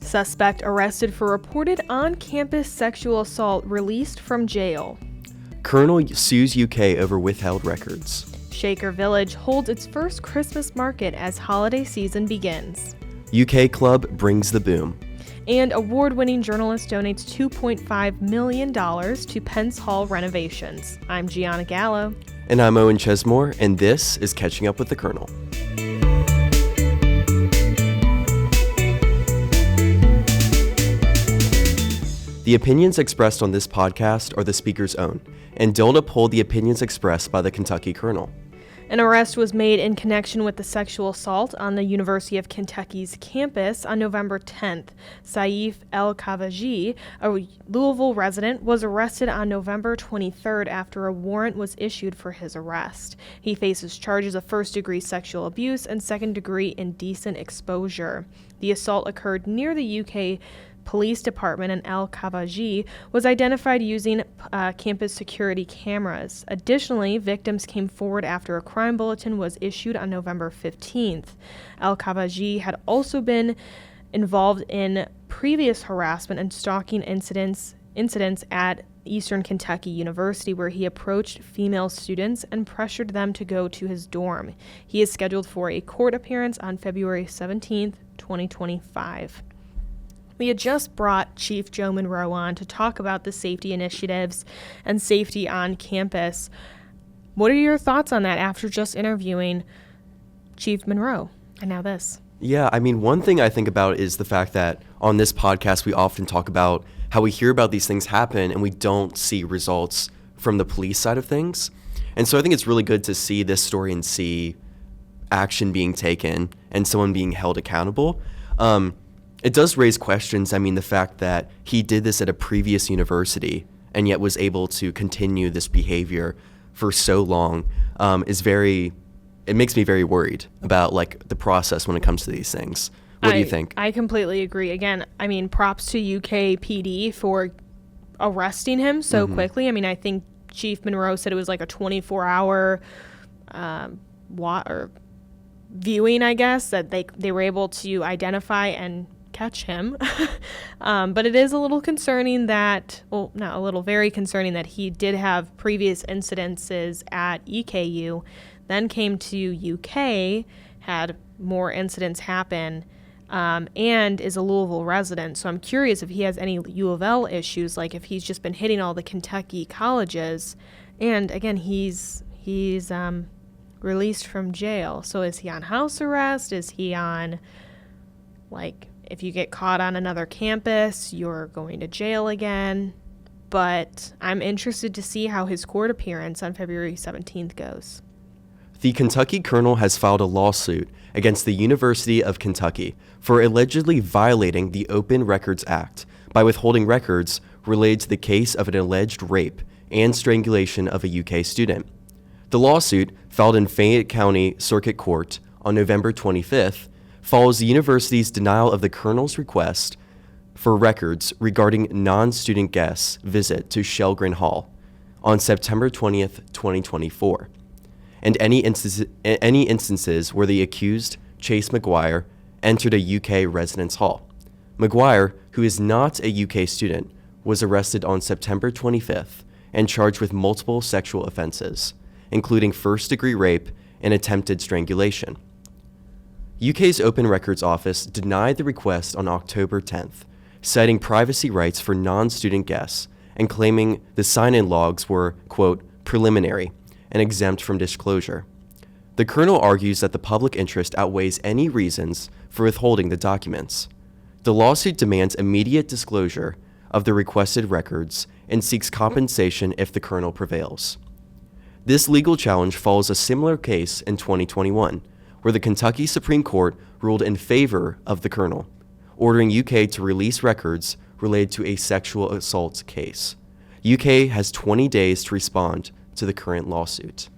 Suspect arrested for reported on-campus sexual assault released from jail. Kernel sues UK over withheld records. Shaker Village holds its first Christmas market as holiday season begins. UK club brings the boom. And award-winning journalist donates $2.5 million to Pence Hall renovations. I'm Gianna Gallo. And I'm Owen Chesmore, and this is Catching Up with the Kernel. The opinions expressed on this podcast are the speaker's own, and don't uphold the opinions expressed by the Kentucky Kernel. An arrest was made in connection with the sexual assault on the University of Kentucky's campus on November 10th. Saif El-Kavaji, a Louisville resident, was arrested on November 23rd after a warrant was issued for his arrest. He faces charges of first-degree sexual abuse and second-degree indecent exposure. The assault occurred near the UK Police Department, and El-Kavaji was identified using campus security cameras. Additionally, victims came forward after a crime bulletin was issued on November 15th. El-Kavaji had also been involved in previous harassment and stalking incidents at Eastern Kentucky University, where he approached female students and pressured them to go to his dorm. He is scheduled for a court appearance on February 17th, 2025. We had just brought Chief Joe Monroe on to talk about the safety initiatives and safety on campus. What are your thoughts on that after just interviewing Chief Monroe? And now this. Yeah, I mean, one thing I think about is the fact that on this podcast, we often talk about how we hear about these things happen and we don't see results from the police side of things. And so I think it's really good to see this story and see action being taken and someone being held accountable. It does raise questions. I mean, the fact that he did this at a previous university and yet was able to continue this behavior for so long it makes me very worried about like the process when it comes to these things. What do you think? I completely agree. Again, I mean, props to UK PD for arresting him so quickly. I mean, I think Chief Monroe said it was like a 24-hour viewing, I guess, that they were able to identify and catch him. But it is a little concerning that, well, not a little, very concerning that he did have previous incidences at EKU, then came to UK, had more incidents happen, and is a Louisville resident. So I'm curious if he has any U of L issues, like if he's just been hitting all the Kentucky colleges. And again, he's released from jail. So is he on house arrest? Is he on, like, if you get caught on another campus, you're going to jail again? But I'm interested to see how his court appearance on February 17th goes. The Kentucky Kernel has filed a lawsuit against the University of Kentucky for allegedly violating the Open Records Act by withholding records related to the case of an alleged rape and strangulation of a UK student. The lawsuit, filed in Fayette County Circuit Court on November 25th, follows the university's denial of the Kernel's request for records regarding non-student guests' visit to Shelgren Hall on September 20th, 2024, and any instances where the accused, Chase McGuire, entered a UK residence hall. McGuire, who is not a UK student, was arrested on September 25th and charged with multiple sexual offenses, including first-degree rape and attempted strangulation. UK's Open Records Office denied the request on October 10th, citing privacy rights for non-student guests and claiming the sign-in logs were, quote, preliminary and exempt from disclosure. The Kernel argues that the public interest outweighs any reasons for withholding the documents. The lawsuit demands immediate disclosure of the requested records and seeks compensation if the Kernel prevails. This legal challenge follows a similar case in 2021, where the Kentucky Supreme Court ruled in favor of the Kernel, ordering UK to release records related to a sexual assault case. UK has 20 days to respond to the current lawsuit.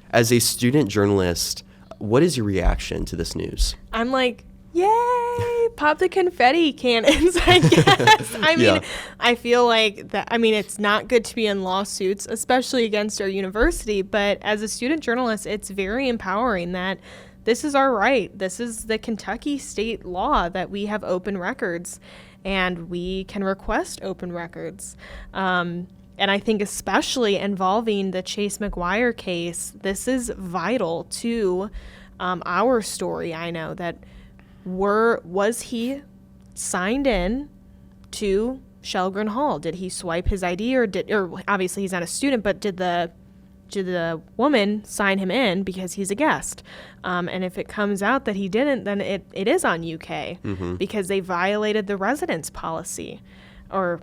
As a student journalist, what is your reaction to this news? I'm like, yay, pop the confetti cannons, I guess. I mean, yeah. I feel like that, I mean, it's not good to be in lawsuits, especially against our university, but as a student journalist, it's very empowering that this is our right. This is the Kentucky state law that we have open records, and we can request open records. And I think especially involving the Chase McGuire case, this is vital to our story. I know that was he signed in to Shelgren Hall? Did he swipe his ID, or obviously he's not a student, but did the woman sign him in because he's a guest? And if it comes out that he didn't, then it is on UK because they violated the residence policy. Or,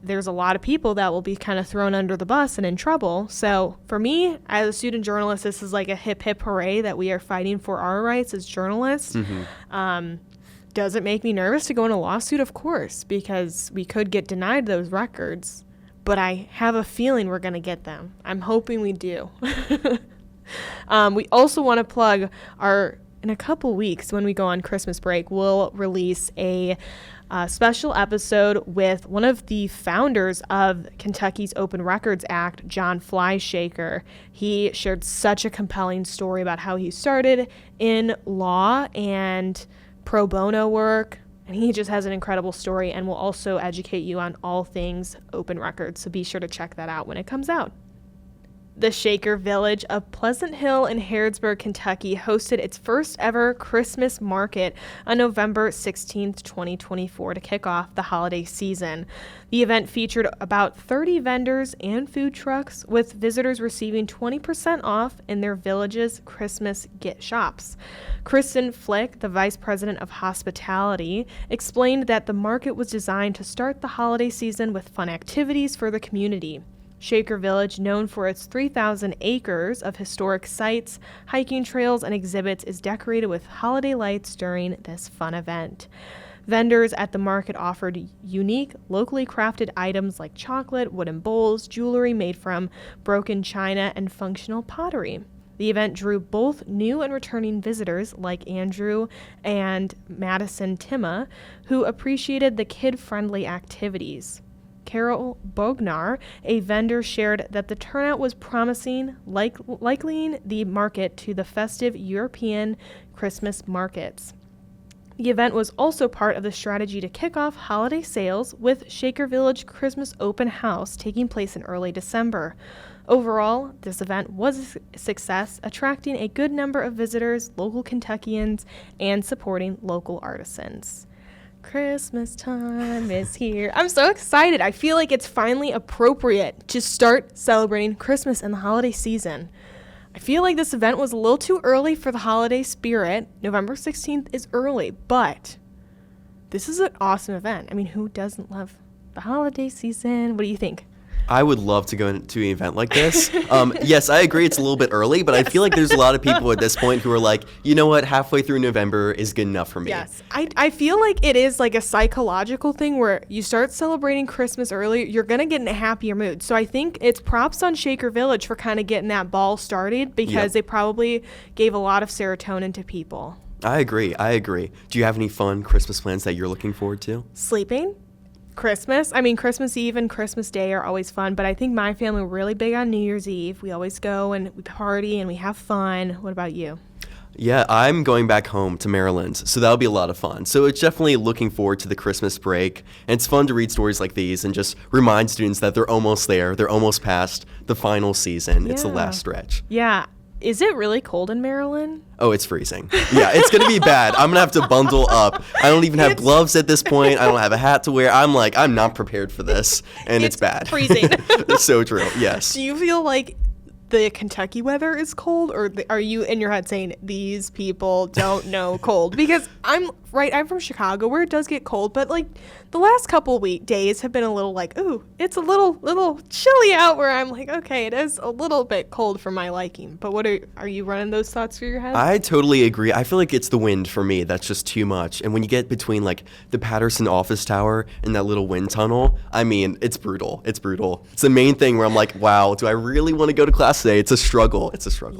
there's a lot of people that will be kind of thrown under the bus and in trouble. So for me, as a student journalist, this is like a hip, hip hooray that we are fighting for our rights as journalists. Does it make me nervous to go in a lawsuit? Of course, because we could get denied those records. But I have a feeling we're going to get them. I'm hoping we do. We also want to plug in a couple weeks when we go on Christmas break, we'll release a special episode with one of the founders of Kentucky's Open Records Act, John Flyshaker. He shared such a compelling story about how he started in law and pro bono work. And he just has an incredible story and will also educate you on all things open records. So be sure to check that out when it comes out. The Shaker Village of Pleasant Hill in Harrodsburg, Kentucky hosted its first ever Christmas market on November 16th, 2024 to kick off the holiday season. The event featured about 30 vendors and food trucks, with visitors receiving 20% off in their village's Christmas gift shops. Kristen Flick, the Vice President of Hospitality, explained that the market was designed to start the holiday season with fun activities for the community. Shaker Village, known for its 3,000 acres of historic sites, hiking trails, and exhibits, is decorated with holiday lights during this fun event. Vendors at the market offered unique, locally crafted items like chocolate, wooden bowls, jewelry made from broken china, and functional pottery. The event drew both new and returning visitors like Andrew and Madison Timma, who appreciated the kid-friendly activities. Carol Bognar, a vendor, shared that the turnout was promising, likening the market to the festive European Christmas markets. The event was also part of the strategy to kick off holiday sales, with Shaker Village Christmas Open House taking place in early December. Overall, this event was a success, attracting a good number of visitors, local Kentuckians, and supporting local artisans. Christmas time is here. I'm so excited. I feel like it's finally appropriate to start celebrating Christmas and the holiday season. I feel like this event was a little too early for the holiday spirit. November 16th is early, but this is an awesome event. I mean, who doesn't love the holiday season? What do you think? I would love to go to an event like this. Yes, I agree it's a little bit early, but I feel like there's a lot of people at this point who are like, you know what, halfway through November is good enough for me. Yes, I feel like it is like a psychological thing where you start celebrating Christmas early, you're going to get in a happier mood. So I think it's props on Shaker Village for kind of getting that ball started, because they probably gave a lot of serotonin to people. I agree. Do you have any fun Christmas plans that you're looking forward to? Sleeping. Christmas Eve and Christmas Day are always fun, but I think my family, we're really big on New Year's Eve. We always go and we party and we have fun. What about you? Yeah, I'm going back home to Maryland, so that'll be a lot of fun. So it's definitely looking forward to the Christmas break, and it's fun to read stories like these and just remind students that they're almost there. They're almost past the final season. Yeah. It's the last stretch. Yeah. Is it really cold in Maryland? Oh, it's freezing. Yeah, it's going to be bad. I'm going to have to bundle up. I don't even have gloves at this point. I don't have a hat to wear. I'm not prepared for this, and it's bad. Freezing. It's so true, yes. Do you feel like the Kentucky weather is cold, or are you in your head saying these people don't know cold? Because I'm from Chicago, where it does get cold, but like the last couple days have been a little like, ooh, it's a little chilly out, where I'm like, okay, it is a little bit cold for my liking. But what are you running those thoughts through your head? I totally agree. I feel like it's the wind for me that's just too much. And when you get between like the Patterson office tower and that little wind tunnel, I mean, it's brutal. It's the main thing where I'm like, wow, do I really want to go to class today? It's a struggle.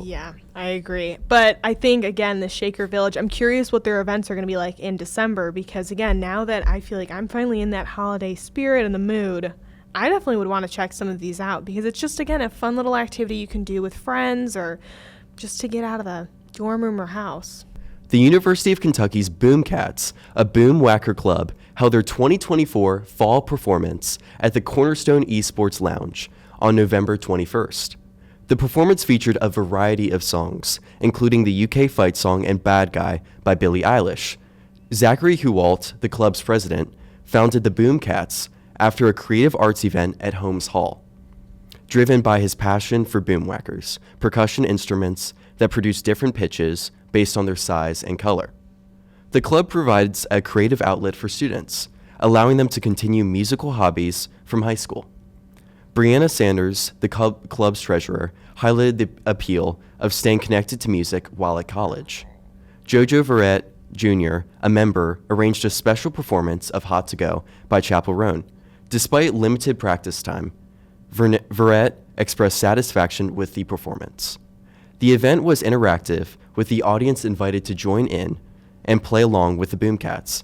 Yeah, I agree. But I think, again, the Shaker Village, I'm curious what their events are going to be like in December, because, again, now that I feel like I'm finally in that holiday spirit and the mood, I definitely would want to check some of these out, because it's just, again, a fun little activity you can do with friends, or just to get out of the Dorm room or house? The University of Kentucky's Boomcats, a boom whacker club, held their 2024 fall performance at the Cornerstone Esports Lounge on November 21st. The performance featured a variety of songs, including the UK fight song and Bad Guy by Billie Eilish. Zachary Huwalt, the club's president, founded the Boomcats after a creative arts event at Holmes Hall, driven by his passion for boomwhackers, percussion instruments that produce different pitches based on their size and color. The club provides a creative outlet for students, allowing them to continue musical hobbies from high school. Brianna Sanders, the club's treasurer, highlighted the appeal of staying connected to music while at college. Jojo Verrett Jr., a member, arranged a special performance of Hot to Go by Chappell Roan. Despite limited practice time, Verrett expressed satisfaction with the performance. The event was interactive, with the audience invited to join in and play along with the Boomcats.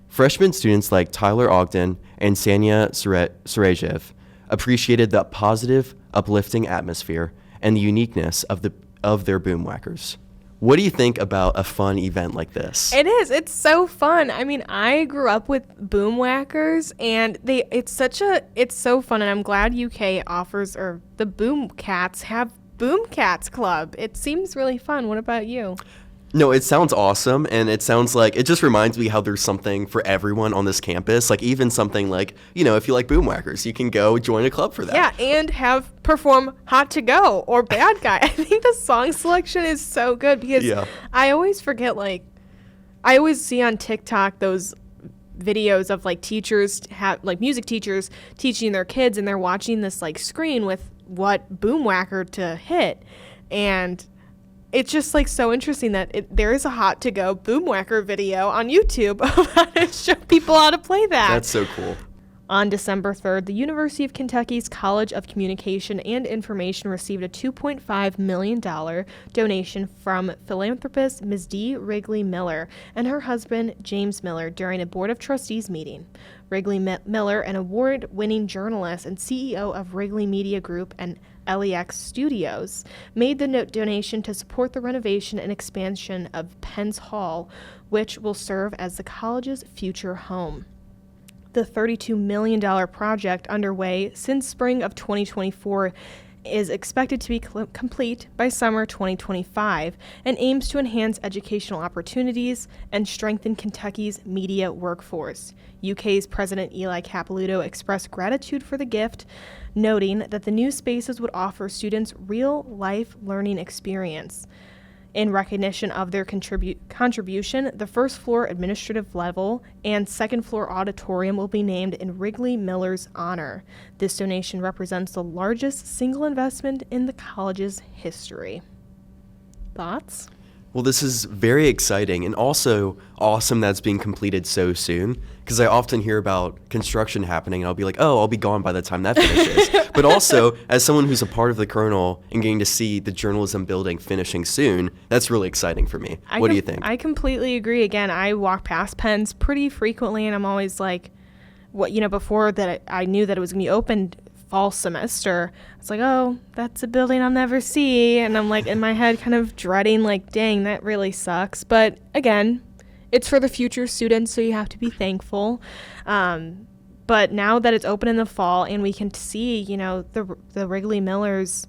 Freshman students like Tyler Ogden and Sanya Surejev appreciated the positive, uplifting atmosphere and the uniqueness of their boomwhackers. What do you think about a fun event like this? It is. It's so fun. I mean, I grew up with boomwhackers, and it's so fun, and I'm glad UK offers, or the Boomcats have Boomcats Club. It seems really fun. What about you? No, it sounds awesome, and it sounds like, it just reminds me how there's something for everyone on this campus. Like, even something like, if you like boomwhackers, you can go join a club for that. Yeah, and perform Hot to Go or Bad Guy. I think the song selection is so good because I always forget, I always see on TikTok those videos of teachers music teachers teaching their kids, and they're watching this screen with what boomwhacker to hit, and it's just so interesting that there is a Hot to Go boomwhacker video on YouTube of how to show people how to play that. That's so cool. On December 3rd, the University of Kentucky's College of Communication and Information received a $2.5 million donation from philanthropist Ms. D. Wrigley Miller and her husband, James Miller, during a Board of Trustees meeting. Wrigley Miller, an award-winning journalist and CEO of Wrigley Media Group and LEX Studios, made the donation to support the renovation and expansion of Penn's Hall, which will serve as the college's future home. The $32 million project underway since spring of 2024 is expected to be complete by summer 2025 and aims to enhance educational opportunities and strengthen Kentucky's media workforce. UK's President Eli Capilouto expressed gratitude for the gift, noting that the new spaces would offer students real-life learning experience. In recognition of their contribution, the first floor administrative level and second floor auditorium will be named in Wrigley Miller's honor. This donation represents the largest single investment in the college's history. Thoughts? Well, this is very exciting and also awesome that it's being completed so soon, because I often hear about construction happening and I'll be like, oh, I'll be gone by the time that finishes. But also, as someone who's a part of the Kernel and getting to see the journalism building finishing soon, that's really exciting for me. What do you think? I completely agree. Again, I walk past Penn's pretty frequently, and I'm always like, before that I knew that it was going to be opened fall semester, it's like, oh, that's a building I'll never see, and I'm in my head kind of dreading, dang, that really sucks. But again, it's for the future students, so you have to be thankful. But now that it's open in the fall and we can see, the Wrigley Miller's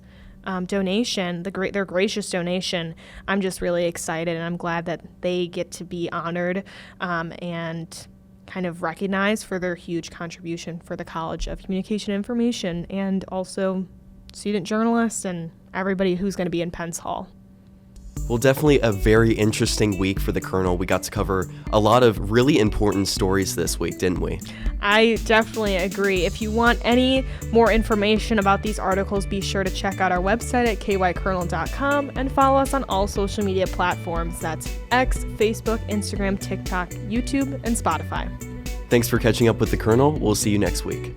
donation, their gracious donation, I'm just really excited, and I'm glad that they get to be honored and kind of recognized for their huge contribution for the College of Communication and Information, and also student journalists and everybody who's going to be in Penn's Hall. Well, definitely a very interesting week for the Kernel. We got to cover a lot of really important stories this week, didn't we? I definitely agree. If you want any more information about these articles, be sure to check out our website at kykernel.com and follow us on all social media platforms. That's X, Facebook, Instagram, TikTok, YouTube, and Spotify. Thanks for catching up with the Kernel. We'll see you next week.